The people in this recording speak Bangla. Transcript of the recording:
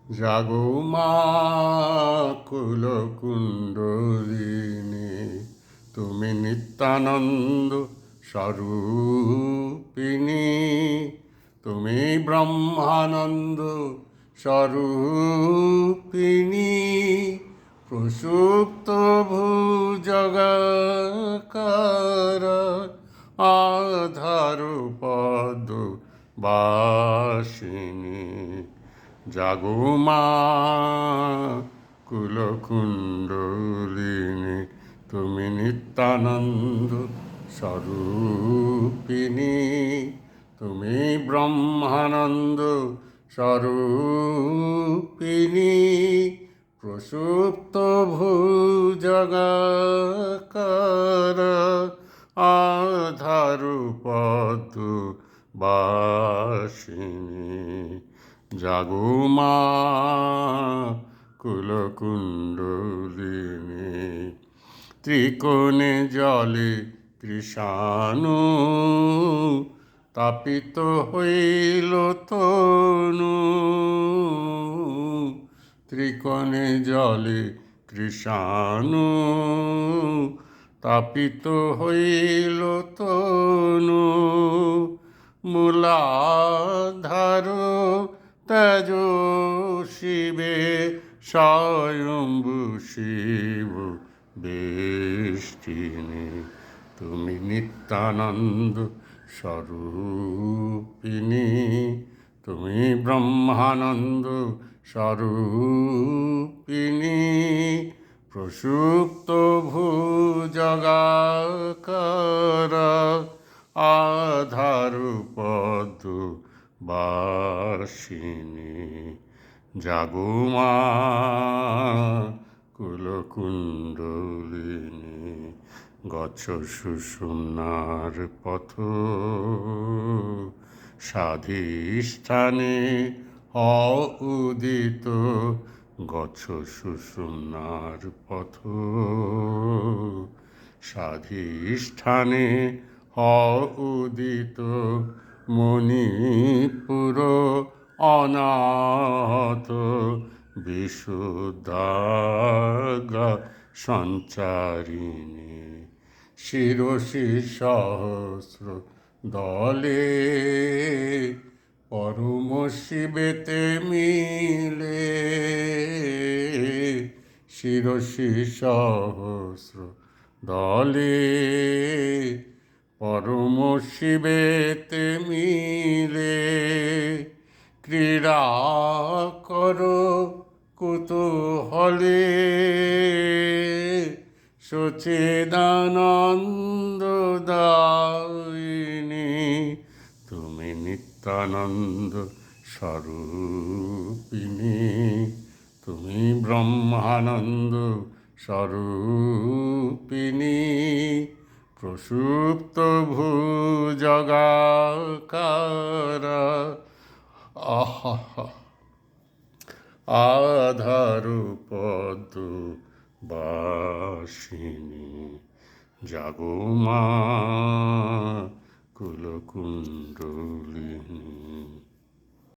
জাগো মা কুলকুণ্ডলিনী, তুমি নিত্যানন্দ স্বরূপিণী, তুমি ব্রহ্মানন্দ স্বরূপিণী, প্রসুপ্ত ভুজগাকার আধার পদ বাসিনী। জাগো মা কুলকুণ্ডলিনী, তুমি নিত্যানন্দ স্বরূপিণী, তুমি ব্রহ্মানন্দ স্বরূপিণী, প্রসুপ্ত ভুজগাকার আধার পদ বাসিনী। জাগো মা কুলকুণ্ডলিনী, ত্রিকোণে জলে কৃষাণু, তাপিত হইল তনু, ত্রিকোণে জলে কৃষাণু, তাপিত হইল তনু, মূলাধার তেজ শিবে স্বয়ম্ভু শিব বেষ্টিনী, তুমি নিত্যানন্দ স্বরূপিণী, তুমি ব্রহ্মানন্দ স্বরূপিণী, প্রসুপ্ত ভুজগাকার আধার পদ বাসিনী। জাগো মা কুলকুণ্ডলিনী, গচ্ছ সুষুম্নার পথ স্বাধিষ্ঠানে হও উদিত, গচ্ছ সুষুম্নার পথ স্বাধিষ্ঠানে হও উদিত, মণিপুর অনাথ বিশুদ্ধাঙ্গা সঞ্চারিণী, শিরসি সহস্র দলে পরম শিবেতে মিলে, শিরসি সহস্র দলে পরম শিবেতে মিলে, ক্রীড়া করো কুতূহলে সচিদানন্দ দায়িনী, তুমি নিত্যানন্দ স্বরূপিণী, তুমি ব্রহ্মানন্দ স্বরূপিণী, প্রসুপ্ত ভুজগাকার আধার পদ বাসিনী। জাগো মা কুলকুণ্ডলিনী।